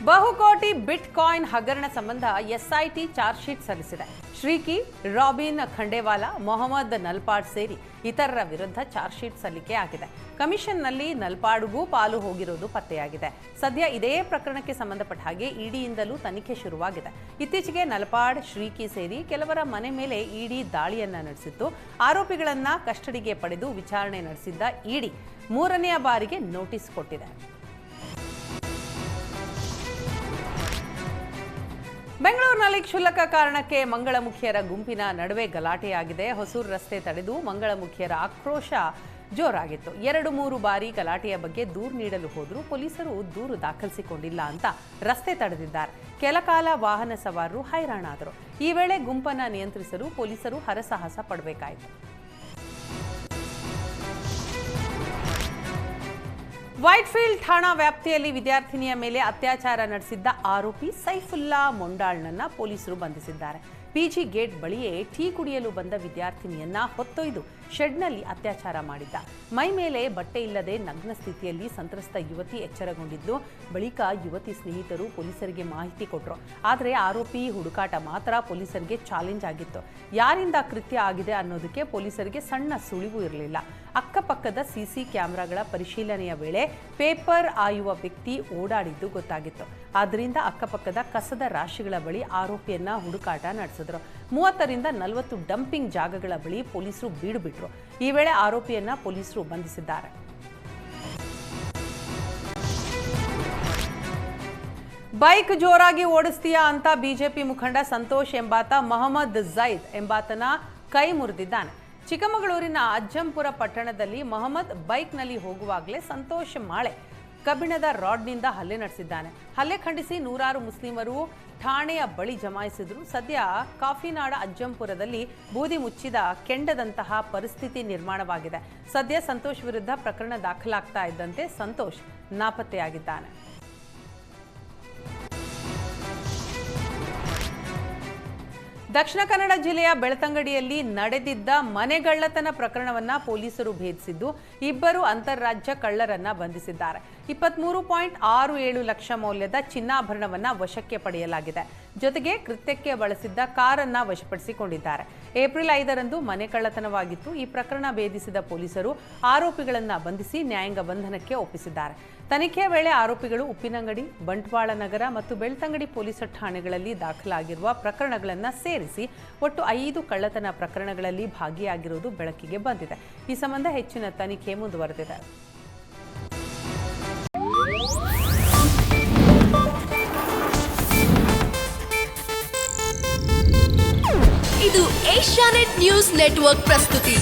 ಬಹುಕೋಟಿ ಬಿಟ್ ಕಾಯಿನ್ ಹಗರಣ ಸಂಬಂಧ ಎಸ್ಐಟಿ ಚಾರ್ಜ್ ಶೀಟ್ ಸಲ್ಲಿಸಿದೆ. ಶ್ರೀಕಿ, ರಾಬಿನ್ ಖಂಡೇವಾಲಾ, ಮೊಹಮ್ಮದ್ ನಲ್ಪಾಡ್ ಸೇರಿ ಇತರರ ವಿರುದ್ಧ ಚಾರ್ಜ್ ಶೀಟ್ ಸಲ್ಲಿಕೆ ಆಗಿದೆ. ಕಮಿಷನ್ನಲ್ಲಿ ನಲ್ಪಾಡ್ಗೂ ಪಾಲು ಹೋಗಿರುವುದು ಪತ್ತೆಯಾಗಿದೆ. ಸದ್ಯ ಇದೇ ಪ್ರಕರಣಕ್ಕೆ ಸಂಬಂಧಪಟ್ಟ ಹಾಗೆ ಇಡಿಯಿಂದಲೂ ತನಿಖೆ ಶುರುವಾಗಿದೆ. ಇತ್ತೀಚೆಗೆ ನಲ್ಪಾಡ್, ಶ್ರೀಕಿ ಸೇರಿ ಕೆಲವರ ಮನೆ ಮೇಲೆ ಇಡಿ ದಾಳಿಯನ್ನ ನಡೆಸಿತ್ತು. ಆರೋಪಿಗಳನ್ನ ಕಸ್ಟಡಿಗೆ ಪಡೆದು ವಿಚಾರಣೆ ನಡೆಸಿದ್ದ ಇಡಿ ಮೂರನೆಯ ಬಾರಿಗೆ ನೋಟಿಸ್ ಕೊಟ್ಟಿದೆ. ಬೆಂಗಳೂರಿನಲ್ಲಿ ಕ್ಷುಲ್ಲಕ ಕಾರಣಕ್ಕೆ ಮಂಗಳಮುಖಿಯರ ಗುಂಪಿನ ನಡುವೆ ಗಲಾಟೆಯಾಗಿದೆ. ಹೊಸೂರು ರಸ್ತೆ ತಡೆದು ಮಂಗಳಮುಖಿಯರ ಆಕ್ರೋಶ ಜೋರಾಗಿತ್ತು. 2-3 ಬಾರಿ ಗಲಾಟೆಯ ಬಗ್ಗೆ ದೂರು ನೀಡಲು ಹೋದರೂ ಪೊಲೀಸರು ದೂರು ದಾಖಲಿಸಿಕೊಂಡಿಲ್ಲ ಅಂತ ರಸ್ತೆ ತಡೆದಿದ್ದಾರೆ. ಕೆಲಕಾಲ ವಾಹನ ಸವಾರರು ಹೈರಾಣಾದರು. ಈ ವೇಳೆ ಗುಂಪನ್ನು ನಿಯಂತ್ರಿಸಲು ಪೊಲೀಸರು ಹರಸಾಹಸ ಪಡಬೇಕಾಯಿತು. ವೈಟ್ಫೀಲ್ಡ್ ಠಾಣಾ ವ್ಯಾಪ್ತಿಯಲ್ಲಿ ವಿದ್ಯಾರ್ಥಿನಿಯ ಮೇಲೆ ಅತ್ಯಾಚಾರ ನಡೆಸಿದ್ದ ಆರೋಪಿ ಸೈಫುಲ್ಲಾ ಮೊಂಡಾಳ್ನನ್ನ ಪೊಲೀಸರು ಬಂಧಿಸಿದ್ದಾರೆ. ಪಿಜಿ ಗೇಟ್ ಬಳಿಯೇ ಟೀ ಕುಡಿಯಲು ಬಂದ ವಿದ್ಯಾರ್ಥಿನಿಯನ್ನ ಹೊತ್ತೊಯ್ದು ಶೆಡ್ನಲ್ಲಿ ಅತ್ಯಾಚಾರ ಮಾಡಿದ್ದ. ಮೈ ಮೇಲೆ ಬಟ್ಟೆ ಇಲ್ಲದೆ ನಗ್ನ ಸ್ಥಿತಿಯಲ್ಲಿ ಸಂತ್ರಸ್ತ ಯುವತಿ ಎಚ್ಚರಗೊಂಡಿದ್ದು, ಬಳಿಕ ಯುವತಿ ಸ್ನೇಹಿತರು ಪೊಲೀಸರಿಗೆ ಮಾಹಿತಿ ಕೊಟ್ಟರು. ಆದರೆ ಆರೋಪಿ ಹುಡುಕಾಟ ಮಾತ್ರ ಪೊಲೀಸರಿಗೆ ಚಾಲೆಂಜ್ ಆಗಿತ್ತು. ಯಾರಿಂದ ಕೃತ್ಯ ಆಗಿದೆ ಅನ್ನೋದಕ್ಕೆ ಪೊಲೀಸರಿಗೆ ಸಣ್ಣ ಸುಳಿವು ಇರಲಿಲ್ಲ. ಅಕ್ಕಪಕ್ಕದ ಸಿಸಿ ಕ್ಯಾಮೆರಾಗಳ ಪರಿಶೀಲನೆಯ ವೇಳೆ ಪೇಪರ್ ಆಯುವ ವ್ಯಕ್ತಿ ಓಡಾಡಿದ್ದು ಗೊತ್ತಾಗಿತ್ತು. ಆದ್ದರಿಂದ ಅಕ್ಕಪಕ್ಕದ ಕಸದ ರಾಶಿಗಳ ಬಳಿ ಆರೋಪಿಯನ್ನ ಹುಡುಕಾಟ ನಡೆಸಿದ್ರು. 30ರಿಂದ 40 ಡಂಪಿಂಗ್ ಜಾಗಗಳ ಬಳಿ ಪೊಲೀಸರು ಬೀಡು ಬಿಟ್ರು. ಈ ವೇಳೆ ಆರೋಪಿಯನ್ನ ಪೊಲೀಸರು ಬಂಧಿಸಿದ್ದಾರೆ. ಬೈಕ್ ಜೋರಾಗಿ ಓಡಿಸ್ತೀಯಾ ಅಂತ ಬಿಜೆಪಿ ಮುಖಂಡ ಸಂತೋಷ್ ಎಂಬಾತ ಮೊಹಮ್ಮದ್ ಝೈದ್ ಎಂಬಾತನ ಕೈ ಮುರಿದಿದ್ದಾನೆ. ಚಿಕ್ಕಮಗಳೂರಿನ ಅಜ್ಜಂಪುರ ಪಟ್ಟಣದಲ್ಲಿ ಮೊಹಮ್ಮದ್ ಬೈಕ್ನಲ್ಲಿ ಹೋಗುವಾಗಲೇ ಸಂತೋಷ್ ಮಾಳೆ ಕಬ್ಬಿಣದ ರಾಡ್ನಿಂದ ಹಲ್ಲೆ ನಡೆಸಿದ್ದಾನೆ. ಹಲ್ಲೆ ಖಂಡಿಸಿ ನೂರಾರು ಮುಸ್ಲಿಮರು ಠಾಣೆಯ ಬಳಿ ಜಮಾಯಿಸಿದ್ರು. ಸದ್ಯ ಕಾಫಿನಾಡ ಅಜ್ಜಂಪುರದಲ್ಲಿ ಬೂದಿ ಮುಚ್ಚಿದ ಕೆಂಡದಂತಹ ಪರಿಸ್ಥಿತಿ ನಿರ್ಮಾಣವಾಗಿದೆ. ಸದ್ಯ ಸಂತೋಷ್ ವಿರುದ್ಧ ಪ್ರಕರಣ ದಾಖಲಾಗ್ತಾ ಇದ್ದಂತೆ ಸಂತೋಷ್ ನಾಪತ್ತೆಯಾಗಿದ್ದಾನೆ. ದಕ್ಷಿಣ ಕನ್ನಡ ಜಿಲ್ಲೆಯ ಬೆಳ್ತಂಗಡಿಯಲ್ಲಿ ನಡೆದಿದ್ದ ಮನೆಗಳ್ಳತನ ಪ್ರಕರಣವನ್ನ ಪೊಲೀಸರು ಭೇದಿಸಿದ್ದು, 2 ಅಂತಾರಾಜ್ಯ ಕಳ್ಳರನ್ನ ಬಂಧಿಸಿದ್ದಾರೆ. 23.67 ಲಕ್ಷ ಮೌಲ್ಯದ ಚಿನ್ನಾಭರಣವನ್ನ ವಶಕ್ಕೆ ಪಡೆಯಲಾಗಿದೆ. ಜೊತೆಗೆ ಕೃತ್ಯಕ್ಕೆ ಬಳಸಿದ್ದ ಕಾರನ್ನ ವಶಪಡಿಸಿಕೊಂಡಿದ್ದಾರೆ. ಏಪ್ರಿಲ್ 5ರಂದು ಮನೆ ಕಳ್ಳತನವಾಗಿತ್ತು. ಈ ಪ್ರಕರಣ ಭೇದಿಸಿದ ಪೊಲೀಸರು ಆರೋಪಿಗಳನ್ನ ಬಂಧಿಸಿ ನ್ಯಾಯಾಂಗ ಬಂಧನಕ್ಕೆ ಒಪ್ಪಿಸಿದ್ದಾರೆ. ತನಿಖೆಯ ವೇಳೆ ಆರೋಪಿಗಳು ಉಪ್ಪಿನಂಗಡಿ, ಬಂಟ್ವಾಳ ನಗರ ಮತ್ತು ಬೆಳ್ತಂಗಡಿ ಪೊಲೀಸ್ ಠಾಣೆಗಳಲ್ಲಿ ದಾಖಲಾಗಿರುವ ಪ್ರಕರಣಗಳನ್ನು ಸೇರಿಸಿ ಒಟ್ಟು 5 ಕಳ್ಳತನ ಪ್ರಕರಣಗಳಲ್ಲಿ ಭಾಗಿಯಾಗಿರುವುದು ಬೆಳಕಿಗೆ ಬಂದಿದೆ. ಈ ಸಂಬಂಧ ಹೆಚ್ಚಿನ ತನಿಖೆ ಮುಂದುವರೆದಿದೆ. ಇದು ಏಷ್ಯಾನೆಟ್ ನ್ಯೂಸ್ ನೆಟ್ವರ್ಕ್ ಪ್ರಸ್ತುತಿ.